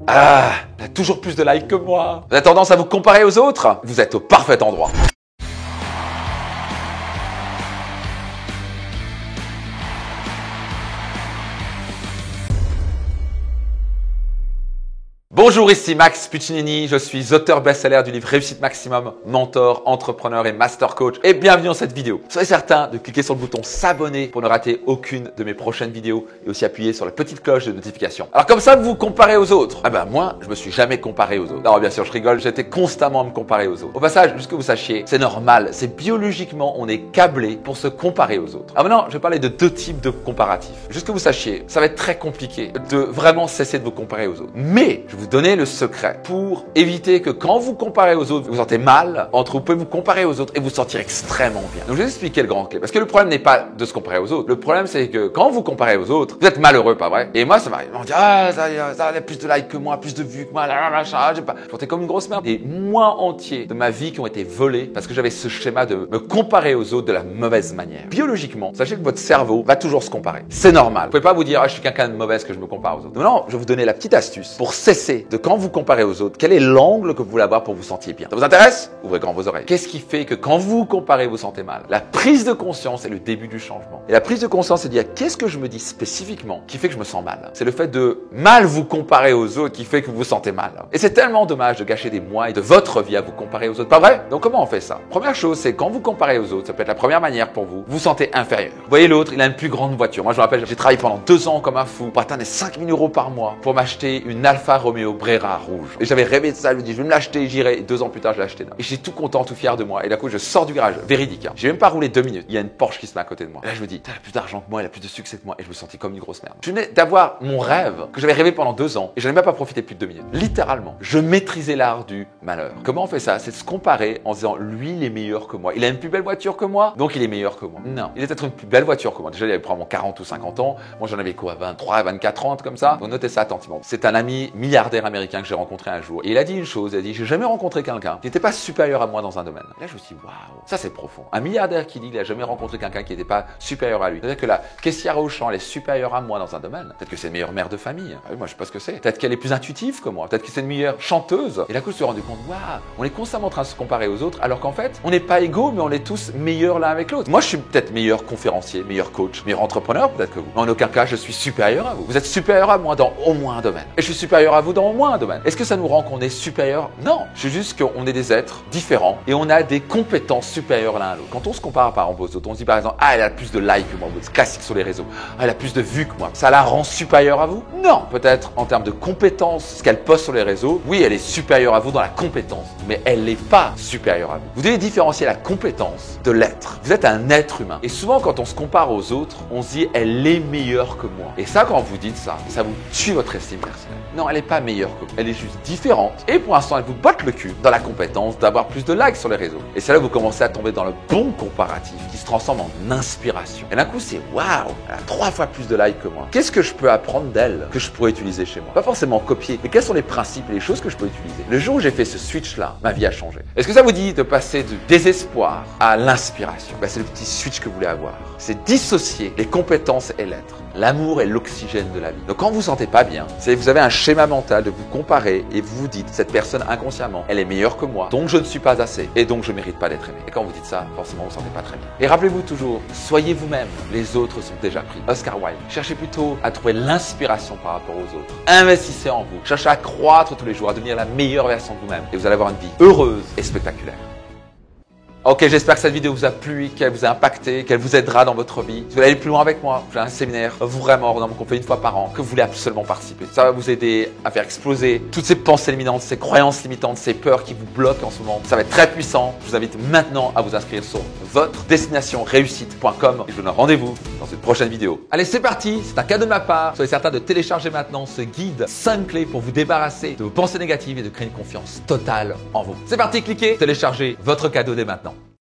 Ah, il a toujours plus de likes que moi. Vous avez tendance à vous comparer aux autres? Vous êtes au parfait endroit. Bonjour, ici Max Puccinini, je suis auteur best-seller du livre Réussite Maximum, mentor, entrepreneur et master coach. Et bienvenue dans cette vidéo. Soyez certain de cliquer sur le bouton s'abonner pour ne rater aucune de mes prochaines vidéos et aussi appuyer sur la petite cloche de notification. Alors comme ça, vous vous comparez aux autres. Ah ben moi, je me suis jamais comparé aux autres. Non, bien sûr, je rigole, j'étais constamment à me comparer aux autres. Au passage, juste que vous sachiez, c'est normal, c'est biologiquement, on est câblé pour se comparer aux autres. Alors maintenant, je vais parler de deux types de comparatifs. Juste que vous sachiez, ça va être très compliqué de vraiment cesser de vous comparer aux autres. Mais je vous donner le secret pour éviter que quand vous comparez aux autres, vous vous sentez mal. Vous pouvez vous comparer aux autres et vous sentir extrêmement bien. Donc je vais vous expliquer le grand clé. Parce que le problème n'est pas de se comparer aux autres. Le problème c'est que quand vous comparez aux autres, vous êtes malheureux, pas vrai? Et moi ça m'arrive. On me dit ça a plus de likes que moi, plus de vues que moi, machin. Je sentais comme une grosse merde. Des mois entiers de ma vie qui ont été volés parce que j'avais ce schéma de me comparer aux autres de la mauvaise manière. Biologiquement, sachez que votre cerveau va toujours se comparer. C'est normal. Vous pouvez pas vous dire je suis quelqu'un de mauvais que je me compare aux autres. Non, je vais vous donner la petite astuce pour cesser de quand vous comparez aux autres, quel est l'angle que vous voulez avoir pour vous sentir bien? Ça vous intéresse? Ouvrez grand vos oreilles. Qu'est-ce qui fait que quand vous comparez, vous sentez mal? La prise de conscience est le début du changement. Et la prise de conscience, c'est de dire qu'est-ce que je me dis spécifiquement qui fait que je me sens mal? C'est le fait de mal vous comparer aux autres qui fait que vous vous sentez mal. Et c'est tellement dommage de gâcher des mois et de votre vie à vous comparer aux autres. Pas vrai? Donc comment on fait ça? Première chose, c'est quand vous comparez aux autres, ça peut être la première manière pour vous, vous sentez inférieur. Vous voyez l'autre, il a une plus grande voiture. Moi je me rappelle, j'ai travaillé pendant 2 ans comme un fou pour atteindre les 5 000 € par mois pour m'acheter une Alfa Romeo Brera rouge. Et j'avais rêvé de ça, je me dis je vais me l'acheter, j'irai. Et 2 ans plus tard, je l'ai acheté. Et j'étais tout content, tout fier de moi. Et d'un coup, je sors du garage, véridique. J'ai même pas roulé 2 minutes. Il y a une Porsche qui se met à côté de moi. Et là, je me dis, il a plus d'argent que moi, il a plus de succès que moi. Et je me sentis comme une grosse merde. Je venais d'avoir mon rêve que j'avais rêvé pendant 2 ans. Et je n'en ai même pas profité plus de 2 minutes. Littéralement, je maîtrisais l'art du malheur. Comment on fait ça? C'est de se comparer en disant, lui, il est meilleur que moi. Il a une plus belle voiture que moi, donc il est meilleur que moi. Non. Il a peut-être une plus belle voiture que moi. Déjà, il avait probablement 40 ou 50 ans. Moi, j'en avais quoi, 23, 24 ans, comme ça. Donc notez ça attentivement. C'est un ami milliardaire américain que j'ai rencontré un jour. Et il a dit une chose, il a dit, j'ai jamais rencontré quelqu'un qui n'était pas supérieur à moi dans un domaine. Et là, je me suis dit, waouh, ça c'est profond. Un milliardaire qui dit qu'il a jamais rencontré quelqu'un qui n'était pas supérieur à lui. C'est-à-dire que la caissière au champ, elle est supérieure à moi dans un domaine. Peut-être que c'est une meilleure mère de famille. Ah oui, moi, je sais pas ce que c'est. Peut-être qu'elle est plus intuitive que moi. Peut-être que c'est une meilleure chanteuse. Et là, je me suis rendu compte, waouh, on est constamment en train de se comparer aux autres, alors qu'en fait, on n'est pas égaux, mais on est tous meilleurs l'un avec l'autre. Moi, je suis peut-être meilleur conférencier, meilleur coach, meilleur entrepreneur, peut-être que vous. Mais en aucun cas, je suis supérieur à vous. Vous êtes supérieur à moi dans au moins un domaine. Et je suis supérieur à vous dans au moins un domaine. Est-ce que ça nous rend qu'on est supérieur? Non. C'est juste qu'on est des êtres différents et on a des compétences supérieures l'un à l'autre. Quand on se compare par exemple aux autres, on se dit par exemple, elle a plus de likes que moi, c'est classique sur les réseaux. Elle a plus de vues que moi. Ça la rend supérieure à vous? Non. Peut-être en termes de compétences, ce qu'elle poste sur les réseaux, oui, elle est supérieure à vous dans la compétence, mais elle n'est pas supérieure à vous. Vous devez différencier la compétence de l'être. Vous êtes un être humain. Et souvent, quand on se compare aux autres, on se dit, elle est meilleure que moi. Et ça, quand vous dites ça, ça vous tue votre estime personnelle. Non, elle n'est pas meilleure que vous. Elle est juste différente. Et pour l'instant, elle vous botte le cul dans la compétence d'avoir plus de likes sur les réseaux. Et c'est là que vous commencez à tomber dans le bon comparatif qui se transforme en inspiration. Et d'un coup, c'est waouh, elle a 3 fois plus de likes que moi. Qu'est-ce que je peux apprendre d'elle que je pourrais utiliser chez moi? Pas forcément copier, mais quels sont les principes et les choses que je peux utiliser? Le jour où j'ai fait ce switch-là, ma vie a changé. Est-ce que ça vous dit de passer du désespoir à l'inspiration? C'est le petit switch que vous voulez avoir. C'est dissocier les compétences et l'être. L'amour est l'oxygène de la vie. Donc quand vous vous sentez pas bien, c'est que vous avez un schéma mental de vous comparer et vous vous dites, cette personne inconsciemment, elle est meilleure que moi, donc je ne suis pas assez et donc je mérite pas d'être aimé. Et quand vous dites ça, forcément vous ne vous sentez pas très bien. Et rappelez-vous toujours, soyez vous-même, les autres sont déjà pris. Oscar Wilde. Cherchez plutôt à trouver l'inspiration par rapport aux autres. Investissez en vous. Cherchez à croître tous les jours, à devenir la meilleure version de vous-même et vous allez avoir une vie heureuse et spectaculaire. Ok, j'espère que cette vidéo vous a plu, qu'elle vous a impacté, qu'elle vous aidera dans votre vie. Vous voulez aller plus loin avec moi? J'ai un séminaire vraiment hors norme qu'on fait 1 fois par an, que vous voulez absolument participer. Ça va vous aider à faire exploser toutes ces pensées limitantes, ces croyances limitantes, ces peurs qui vous bloquent en ce moment. Ça va être très puissant. Je vous invite maintenant à vous inscrire sur votre destinationreussite.com et je vous donne rendez-vous dans une prochaine vidéo. Allez, c'est parti, c'est un cadeau de ma part. Soyez certain de télécharger maintenant ce guide 5 clés pour vous débarrasser de vos pensées négatives et de créer une confiance totale en vous. C'est parti, cliquez, téléchargez votre cadeau dès maintenant.